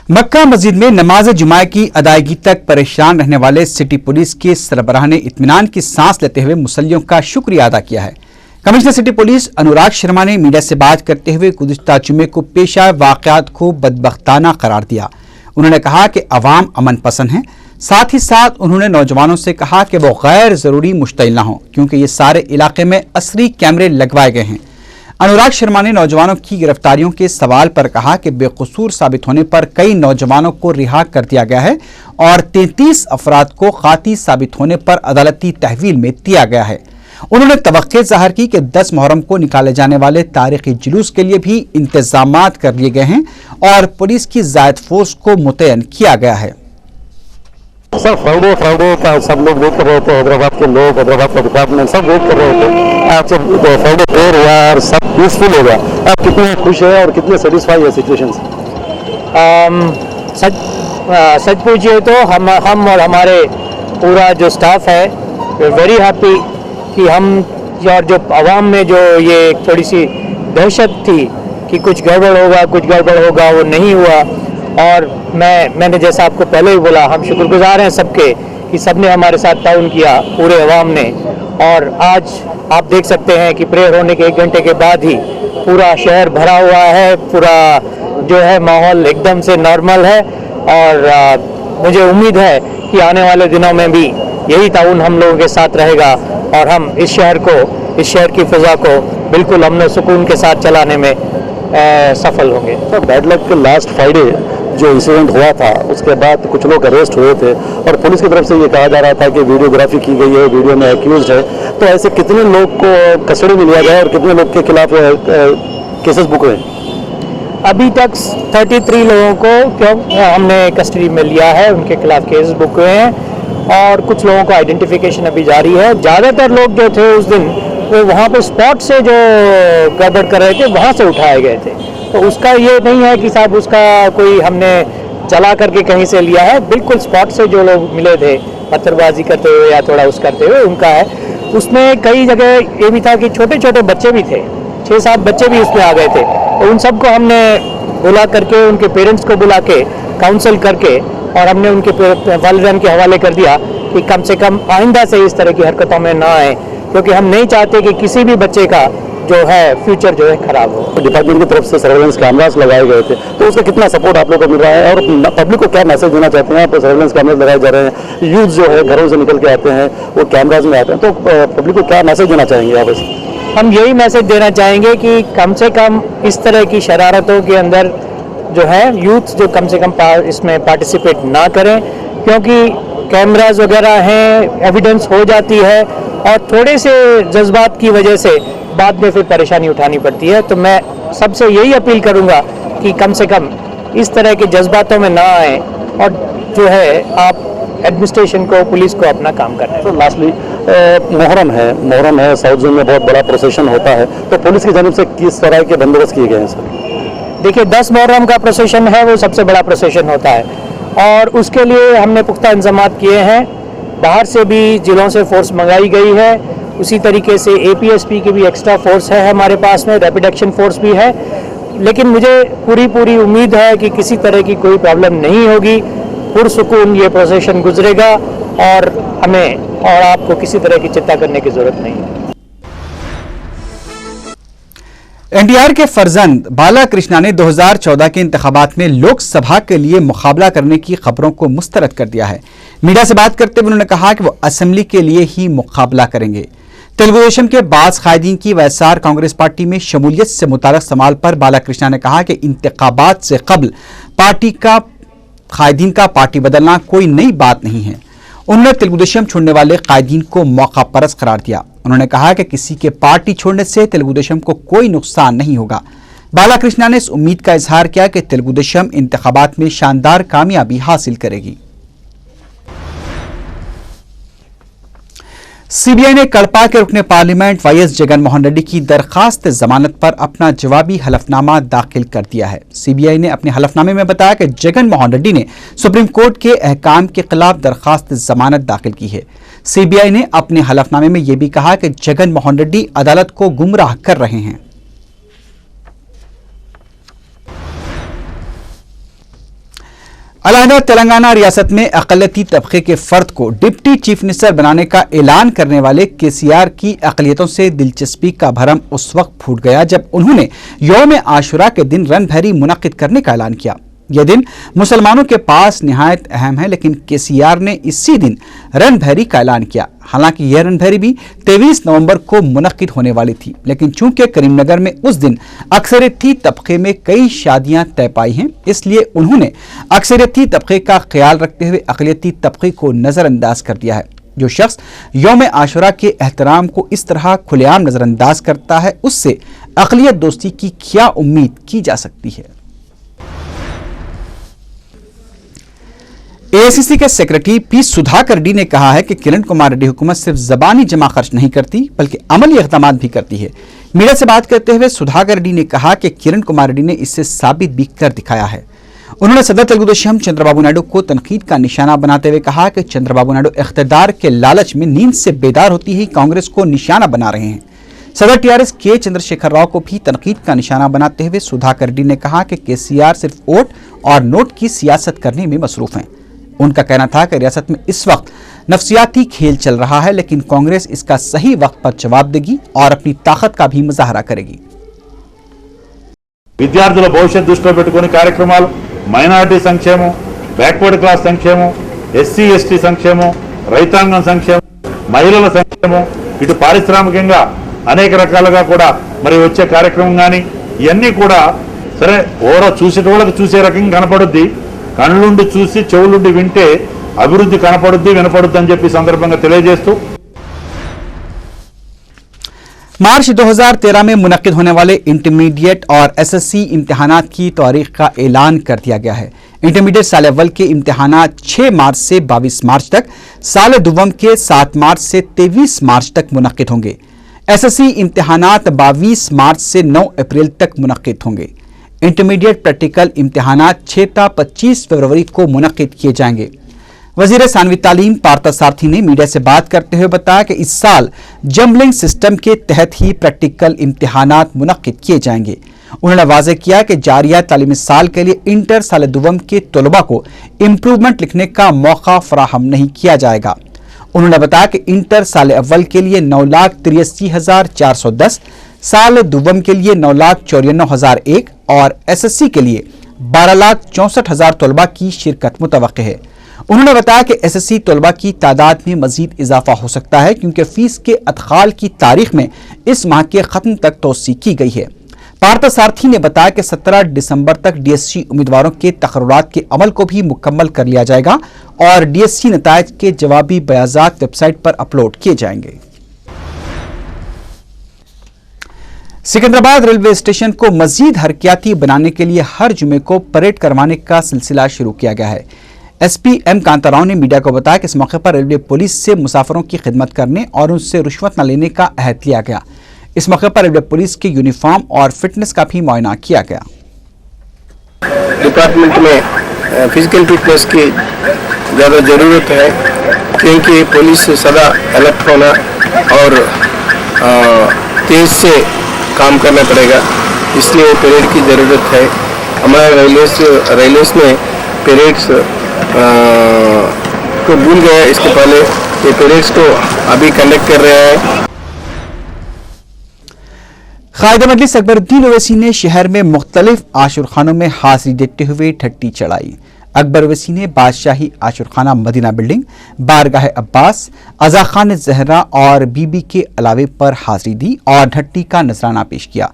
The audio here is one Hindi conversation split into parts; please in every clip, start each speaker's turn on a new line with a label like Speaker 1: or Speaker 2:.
Speaker 1: मक्का मस्जिद में नमाज जुमा की अदायगी तक परेशान रहने वाले सिटी पुलिस के सरबराह ने इत्मीनान की सांस लेते हुए मुसल्लियों का शुक्रिया अदा किया है। Commissioner city police Anurag Sharma ने मीडिया से बात करते हुए गुज़िश्ता जुमे को पेश आए वाक़यात को बदबख्ताना करार दिया। उन्होंने कहा कि अवाम अमन पसंद है। साथ ही साथ उन्होंने नौजवानों से कहा कि वो गैर ज़रूरी मुश्तिल न हों, क्योंकि ये सारे इलाके में असली कैमरे लगवाए गए हैं। अनुराग शर्मा ने नौजवानों की गिरफ्तारियों के सवाल पर कहा कि बेकसूर साबित होने पर कई नौजवानों को रिहा कर दिया गया है और 33 अफराद को काती साबित होने पर अदालती तहवील में दिया गया है। उन्होंने तवक्के ज़ाहिर की कि 10 मुहर्रम को निकाले जाने वाले तारीखी जुलूस के लिए भी इंतजामात कर लिए गए हैं और पुलिस की ज़ायद फोर्स को मुतय्यन किया गया है।
Speaker 2: सर फ्राइडे का सब लोग वेट कर रहे थे, हैदराबाद के लोग, हैदराबाद का डिपार्टमेंट सब वेट कर रहे थे। आज जब फ्राइडे प्रेयर हुआ और सब पीसफुल हो गया, आप कितने खुश हैं और कितने सेटिस्फाई है सिचुएशन से?
Speaker 3: सच पूछिए तो हम और हमारे पूरा जो स्टाफ है वेरी हैप्पी कि हम और जो आवाम में जो ये थोड़ी सी दहशत थी कि कुछ गड़बड़ होगा वो नहीं हुआ। और मैंने जैसा आपको पहले ही बोला, हम शुक्रगुजार हैं सबके कि सबने हमारे साथ ताउन किया, पूरे अवाम ने। और आज आप देख सकते हैं कि प्रेयर होने के 1 घंटे के बाद ही पूरा शहर भरा हुआ है, पूरा जो है माहौल एकदम से नॉर्मल है। और मुझे उम्मीद है कि आने वाले दिनों में भी यही ताउन हम लोगों के साथ रहेगा और हम इस शहर की फ़िज़ा को बिल्कुल अमन सुकून के साथ चलाने में सफल होंगे।
Speaker 2: तो बैड लक के लास्ट फ्राइडे जो इंसिडेंट हुआ था उसके बाद कुछ लोग अरेस्ट हुए थे और पुलिस की तरफ से ये कहा जा रहा था कि वीडियोग्राफी की गई है, वीडियो में एक्यूज्ड है। तो ऐसे कितने लोग को कस्टडी में लिया गया और कितने लोग के खिलाफ केसेस बुक हुए?
Speaker 3: अभी तक 33 लोगों को हमने कस्टडी में लिया है, उनके खिलाफ केस बुक हुए हैं और कुछ लोगों को आइडेंटिफिकेशन अभी जारी है। ज़्यादातर लोग जो थे उस दिन वो वहाँ पे स्पॉट से जो गड़बड़ कर रहे थे वहाँ से उठाए गए थे। तो उसका ये नहीं है कि साहब उसका कोई हमने चला करके कहीं से लिया है, बिल्कुल स्पॉट से जो लोग मिले थे पत्थरबाजी करते हुए या थोड़ा उस करते हुए उनका है। उसमें कई जगह ये भी था कि छोटे छोटे बच्चे भी थे, 6-7 बच्चे भी उसमें आ गए थे। तो उन सबको हमने बुला करके उनके पेरेंट्स को बुला के काउंसिल करके और हमने उनके वालिदैन के हवाले कर दिया कि कम से कम आइंदा से इस तरह की हरकतों में ना आए, क्योंकि हम नहीं चाहते कि किसी भी बच्चे का जो है फ्यूचर जो है खराब हो।
Speaker 2: डिपार्टमेंट की तरफ से सर्वेलेंस कैमरास लगाए गए थे, तो उसका कितना सपोर्ट आप लोग को मिल रहा है और पब्लिक को क्या मैसेज देना चाहते हैं? आप सर्वेलेंस कैमरास लगाए जा रहे हैं, यूथ जो है घरों से निकल के आते हैं वो कैमरास में आते हैं, तो पब्लिक को क्या मैसेज देना चाहेंगे आप?
Speaker 3: हम यही मैसेज देना चाहेंगे कि कम से कम इस तरह की शरारतों के अंदर जो है यूथ जो कम से कम इसमें पार्टिसिपेट ना करें, क्योंकि कैमराज वगैरह हैं, एविडेंस हो जाती है और थोड़े से जज्बात की वजह से बाद में फिर परेशानी उठानी पड़ती है। तो मैं सबसे यही अपील करूंगा कि कम से कम इस तरह के जज्बातों में ना आए और जो है आप एडमिनिस्ट्रेशन को, पुलिस को अपना काम करना है।
Speaker 2: तो लास्टली मुहर्रम है, साउथ जोन में बहुत बड़ा प्रोसेशन होता है, तो पुलिस की जानिब से किस तरह के बंदोबस्त किए गए हैं सर?
Speaker 3: देखिए 10 मुहर्रम का प्रोसेशन है, वो सबसे बड़ा प्रोसेशन होता है और उसके लिए हमने पुख्ता इंतजाम किए हैं। बाहर से भी जिलों से फोर्स मंगाई गई है, उसी तरीके से APSP की भी एक्स्ट्रा फोर्स है हमारे पास में, रैपिड एक्शन फोर्स भी है। लेकिन मुझे पूरी उम्मीद है कि किसी तरह की कोई प्रॉब्लम नहीं होगी, पुरसुकून ये प्रोसेशन गुजरेगा और हमें और आपको किसी तरह की चिंता करने की जरूरत नहीं है।
Speaker 1: NTR के फर्जंद बाला कृष्णा ने 2014 के इंतखाबात में लोकसभा के लिए मुकाबला करने की खबरों को मुस्तरद कर दिया है। मीडिया से बात करते हुए उन्होंने कहा कि वो असेंबली के लिए ही मुकाबला करेंगे। तेलुगु देशम के बाज़ कायदीन की वैएसआर कांग्रेस पार्टी में शमूलियत से मुताल्लिक़ सवाल पर बाला कृष्णा ने कहा कि इंतखाबात से कबल कायदीन का पार्टी बदलना कोई नई बात नहीं है। उन्होंने तेलुगु देशम छोड़ने वाले कायदीन को मौका परस्त करार दिया। उन्होंने कहा कि किसी के पार्टी छोड़ने से तेलुगु देशम को कोई नुकसान नहीं होगा। बाला कृष्णा ने इस उम्मीद का इजहार किया कि तेलुगु देशम इंतखाबात में शानदार कामयाबी हासिल करेगी। CBI ने कड़पा के रुकने पार्लियामेंट YS जगन मोहन रेड्डी की दरखास्त जमानत पर अपना जवाबी हलफनामा दाखिल कर दिया है। CBI ने अपने हलफनामे में बताया कि जगन मोहन रेड्डी ने सुप्रीम कोर्ट के अहकाम के खिलाफ दरखास्त जमानत दाखिल की है। CBI ने अपने हलफनामे में यह भी कहा कि जगन मोहन रेड्डी अदालत को गुमराह कर रहे हैं। अलहदा तेलंगाना रियासत में अक़लियती तबके के फर्द को डिप्टी चीफ मिनिस्टर बनाने का ऐलान करने वाले केसीआर की अक़लियतों से दिलचस्पी का भरम उस वक्त फूट गया जब उन्होंने यौम आशुरा के दिन रन भैरी मुनक़िद करने का ऐलान किया। यह दिन मुसलमानों के पास निहायत अहम है, लेकिन केसीआर ने इसी दिन रन भैरी का ऐलान किया। हालांकि यह रन भैरी भी 23 नवंबर को मुनक़िद होने वाली थी, लेकिन चूंकि करीमनगर में उस दिन अक्सरियती तबके में कई शादियां तय पाई हैं, इसलिए उन्होंने अक्सरियती तबके का ख्याल रखते हुए अक़लियती तबके को नज़रअंदाज कर दिया है। जो शख्स यौम आशुरा के एहतराम को इस तरह खुलेआम नज़रअंदाज करता है, उससे अक़लियत दोस्ती की क्या उम्मीद की जा सकती है। एआईसीसी के सेक्रेटरी पी सुधाकर रेड्डी ने कहा है कि किरण कुमार रेड्डी हुकूमत सिर्फ जबानी जमा खर्च नहीं करती बल्कि अमली इक़दाम भी करती है। मीडिया से बात करते हुए सुधाकर रेड्डी ने कहा कि किरण कुमार रेड्डी ने इससे साबित भी कर दिखाया है। उन्होंने सदर तेलुगुदेशम चंद्रबाबू नायडू को तनकीद का निशाना बनाते हुए कहा कि चंद्रबाबू नायडू इख्तिदार के लालच में नींद से बेदार होती ही कांग्रेस को निशाना बना रहे हैं। सदर टीआरएस के चंद्रशेखर राव को भी तनकीद का निशाना बनाते हुए सुधाकर रेड्डी ने कहा कि केसीआर सिर्फ वोट और नोट की सियासत करने में मसरूफ हैं। उनका कहना था कि रियासत में इस वक्त नफ्सियाती खेल चल रहा है, लेकिन कांग्रेस इसका सही वक्त पर जवाब देगी और अपनी ताकत का भी मुजाहरा करेगी।
Speaker 4: విద్యార్థుల భవిష్యత్తు దృష్టిలో పెట్టుకొని కార్యక్రమాలు, మైనారిటీ సంక్షేమం, బ్యాక్వర్డ్ క్లాస్ సంక్షేమం, ఎస్సీ ఎస్టీ సంక్షేమం, రైతాంగం సంక్షేమం, మహిళల సంక్షేమం, ఇటు పారిశ్రామికంగా అనేక రకాలుగా కూడా మరి వచ్చే కార్యక్రమం కానీ ఇవన్నీ కూడా సరే ఓవరా చూసేటోళ్ళకి చూసే రకంగా కనపడుద్ది, కళ్ళుండి చూసి చెవులుండి వింటే అభివృద్ధి కనపడుద్ది వినపడుద్ది అని చెప్పి సందర్భంగా తెలియజేస్తూ
Speaker 1: मार्च 2013 में मुनक्किद होने वाले इंटरमीडिएट और एसएससी इम्तिहानात की तारीख का ऐलान कर दिया गया है। इंटरमीडिएट साल अव्वल के इम्तिहानात 6 मार्च से 22 मार्च तक, साल दुव्वम के 7 मार्च से 23 मार्च तक मुनक्किद होंगे। एसएससी इम्तिहानात 22 मार्च से 9 अप्रैल तक मुनक्किद होंगे। इंटरमीडिएट प्रैक्टिकल इम्तिहानात 6 ता 25 फरवरी को मुनक्किद किए जाएंगे। वजीर सानवी तालीम पार्थ सारथी ने मीडिया से बात करते हुए बताया कि इस साल जंबलिंग सिस्टम के तहत ही प्रैक्टिकल इम्तिहानात मुनक्किद किए जाएंगे। उन्होंने वाज़ेह किया कि जारिया तालीमी साल के लिए इंटर साल दुव्वम के तलबा को इम्प्रूवमेंट लिखने का मौका फराहम नहीं किया जाएगा। उन्होंने बताया कि इंटर साल अव्वल के लिए 9,83,410, साल दुव्वम के लिए 9,94,001 और एसएससी के लिए 12,64,000 तलबा की शिरकत मुतवक्किल है। उन्होंने बताया कि एसएससी तलबा की तादाद में मजीद इजाफा हो सकता है क्योंकि फीस के अदखाल की तारीख में इस माह के खत्म तक तोसी की गई है। पार्थ सारथी ने बताया कि 17 दिसंबर तक डीएससी उम्मीदवारों के तकर्रुरात के अमल को भी मुकम्मल कर लिया जाएगा और डीएससी नतायज के जवाबी बयाजात वेबसाइट पर अपलोड किए जाएंगे। सिकंदराबाद रेलवे स्टेशन को मजीद हरकियाती बनाने के लिए हर जुमे को परेड करवाने का सिलसिला शुरू किया गया है। एसपी एम कांताराव ने मीडिया को बताया कि इस मौके पर रेलवे पुलिस से मुसाफिरों की खिदमत करने और उनसे रुश्वत न लेने का अहद लिया गया। इस मौके पर रेलवे पुलिस के यूनिफॉर्म और फिटनेस का भी मुआयना किया गया।
Speaker 5: डिपार्टमेंट में फिजिकल फिटनेस की ज़्यादा ज़रूरत है क्योंकि पुलिस से सदा अलर्ट होना और तेज से काम करना पड़ेगा, इसलिए परेड की ज़रूरत है। हमारे रेलवेज में परेड्स को भूल गया, इसके पहले ये परेड्स को अभी कंडक्ट कर रहे हैं।
Speaker 1: कायद मजलिस अकबरुद्दीन ओवैसी ने शहर में मुख्तलिफ आशुरखानों में हाजिरी देते हुए ठट्टी चढ़ाई। अकबर ओवैसी ने बादशाही आशुरखाना मदीना बिल्डिंग, बारगाह अब्बास, अज़ा खान जहरा और बीबी के अलावे पर हाजिरी दी और ठट्टी का नजराना पेश किया।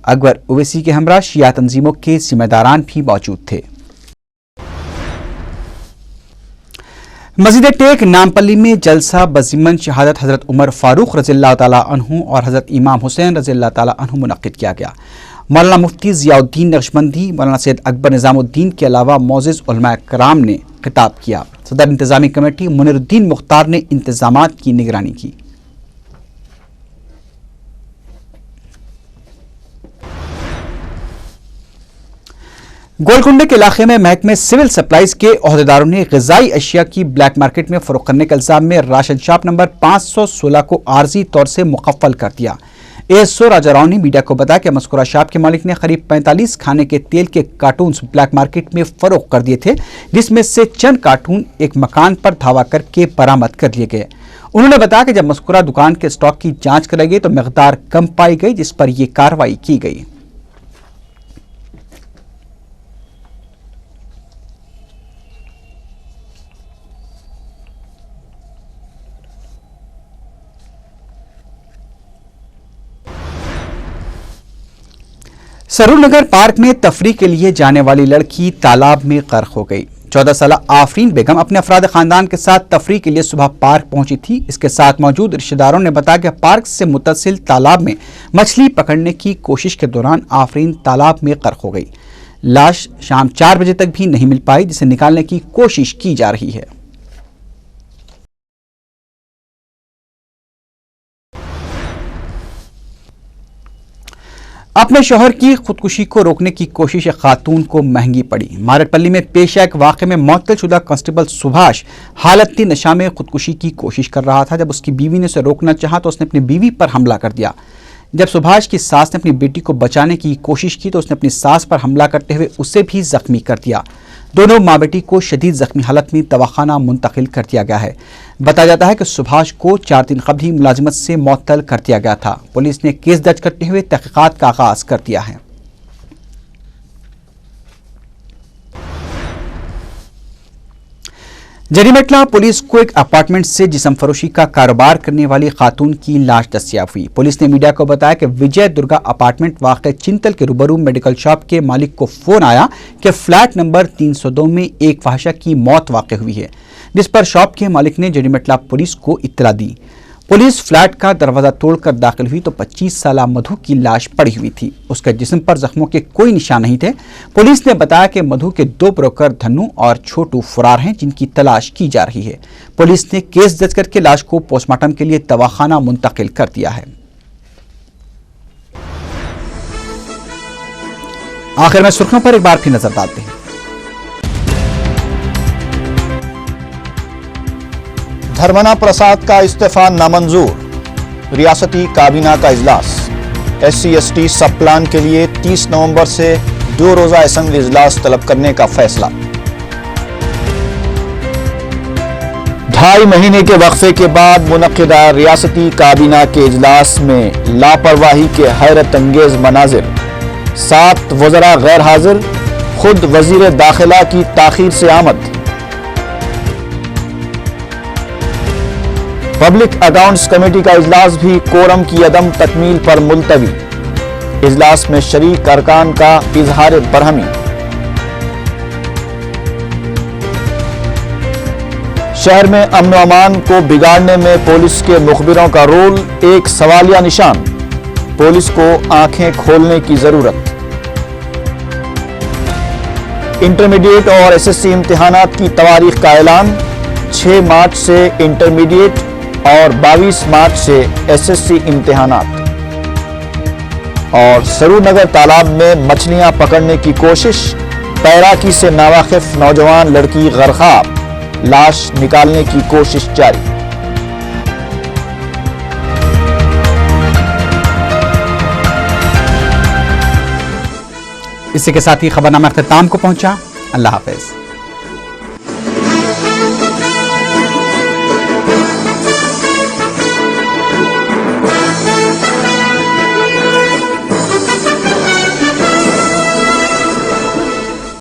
Speaker 1: अकबर ओवैसी के हमरा शिया तंजीमों के जिम्मेदारान भी मौजूद थे। मस्जिद टेक नामपल्ली में जलसा बज़िमन शहादत हज़रत उमर फारूक रज़ियल्लाहु ताला अन्हु और हज़रत इमाम हुसैन रज़ियल्लाहु ताला अन्हु मुनक़्क़िद किया गया। मौलाना मुफ्ती ज़ियाउद्दीन नक्शबंदी, मौलाना सैयद अकबर निज़ामुद्दीन के अलावा मोअज़्ज़िज़ उलमा कराम ने खिताब किया। सदर इंतज़ामी कमेटी मुनीरुद्दीन मुख्तार ने इंतज़ामात की निगरानी की। गोलकुंडे के इलाके में महकमे सिविल सप्लाईज के ओहदेदारों ने ग़िज़ाई अशिया की ब्लैक मार्केट में फरोख्त करने के इल्ज़ाम में राशन शॉप नंबर 516 को आर्जी तौर से मुकफ्फल कर दिया। एएसओ राजा राव ने मीडिया को बताया कि मस्कुरा शॉप के मालिक ने करीब 45 खाने के तेल के कार्टून ब्लैक मार्केट में फरोख्त कर दिए थे, जिसमें से चंद कार्टून एक मकान पर धावा करके बरामद कर लिए गए। उन्होंने बताया कि जब मस्कुरा दुकान के स्टॉक की जांच कराई गई तो मिकदार कम पाई गई, जिस पर यह कार्रवाई की गई। सरूरनगर पार्क में तफरी के लिए जाने वाली लड़की तालाब में गर्क हो गई। 14 साल आफरीन बेगम अपने अफराद खानदान के साथ तफरी के लिए सुबह पार्क पहुंची थी। इसके साथ मौजूद रिश्तेदारों ने बताया कि पार्क से मुत्तसिल तालाब में मछली पकड़ने की कोशिश के दौरान आफरीन तालाब में गर्क हो गई। लाश शाम 4 बजे तक भी नहीं मिल पाई, जिसे निकालने की कोशिश की जा रही है। अपने शौहर की खुदकुशी को रोकने की कोशिश खातून को महंगी पड़ी। मारटपल्ली में पेश आए एक वाक़े में मुअत्तलशुदा कांस्टेबल सुभाष हालती नशा में खुदकुशी की कोशिश कर रहा था। जब उसकी बीवी ने उसे रोकना चाहा तो उसने अपनी बीवी पर हमला कर दिया। जब सुभाष की सास ने अपनी बेटी को बचाने की कोशिश की तो उसने अपनी सास पर हमला करते हुए उसे भी जख्मी कर दिया। दोनों माँ बेटी को शदीद जख्मी हालत में दवाखाना मुंतकिल कर दिया गया है। बताया जाता है कि सुभाष को 4 दिन कबल ही मुलाजिमत से मुअत्तल कर दिया गया था। पुलिस ने केस दर्ज करते हुए तहकीकात का आगाज कर दिया है। जरीमटला पुलिस को एक अपार्टमेंट से जिस्म फरोशी का कारोबार करने वाली खातून की लाश दस्तयाब हुई। पुलिस ने मीडिया को बताया कि विजय दुर्गा अपार्टमेंट वाक़ चिंतल के रूबरू मेडिकल शॉप के मालिक को फोन आया कि फ्लैट नंबर 302 में एक फाहिशा की मौत वाक़ हुई है, जिस पर शॉप के मालिक ने जरीमटला पुलिस को इत्तला दी। पुलिस फ्लैट का दरवाजा तोड़कर दाखिल हुई तो 25 साल मधु की लाश पड़ी हुई थी। उसके जिस्म पर जख्मों के कोई निशान नहीं थे। पुलिस ने बताया कि मधु के 2 ब्रोकर धन्नू और छोटू फरार हैं, जिनकी तलाश की जा रही है। पुलिस ने केस दर्ज करके लाश को पोस्टमार्टम के लिए दवाखाना मुंतकिल कर दिया है। आखिर में सुर्खियों पर एक बार फिर नजर डालते हैं।
Speaker 6: धर्मना प्रसाद का इस्तीफा नामंजूर। रियासती काबीना का इजलास। SC/ST सब प्लान के लिए 30 नवंबर से 2 रोजा असेंबली इजलास तलब करने का फैसला। 2.5 महीने के वक्फे के बाद मुनक्किदा रियासती काबीना के इजलास में लापरवाही के हैरत अंगेज मनाजिर। 7 वज़रा गैर हाजिर, खुद वजीर दाखिला की ताखीर से आमद। पब्लिक अकाउंट्स कमेटी का इजलास भी कोरम की अदम तकमील पर मुलतवी। इजलास में शरीक अरकान का इजहार बरहमी। शहर में अमन व अमान को बिगाड़ने में पुलिस के मुखबिरों का रोल एक सवालिया निशान। पुलिस को आंखें खोलने की जरूरत। इंटरमीडिएट और SSC इम्तिहानात की तवारीख का ऐलान। 6 मार्च से इंटरमीडिएट और 22 मार्च से SSC इम्तिहानात। और सरूरनगर तालाब में मछलियां पकड़ने की कोशिश। तैराकी से नावाकिफ नौजवान लड़की गर्काब। लाश निकालने की कोशिश जारी।
Speaker 1: इसी के साथ ही खबरनामा अख्ताम को पहुंचा। अल्लाह हाफिज।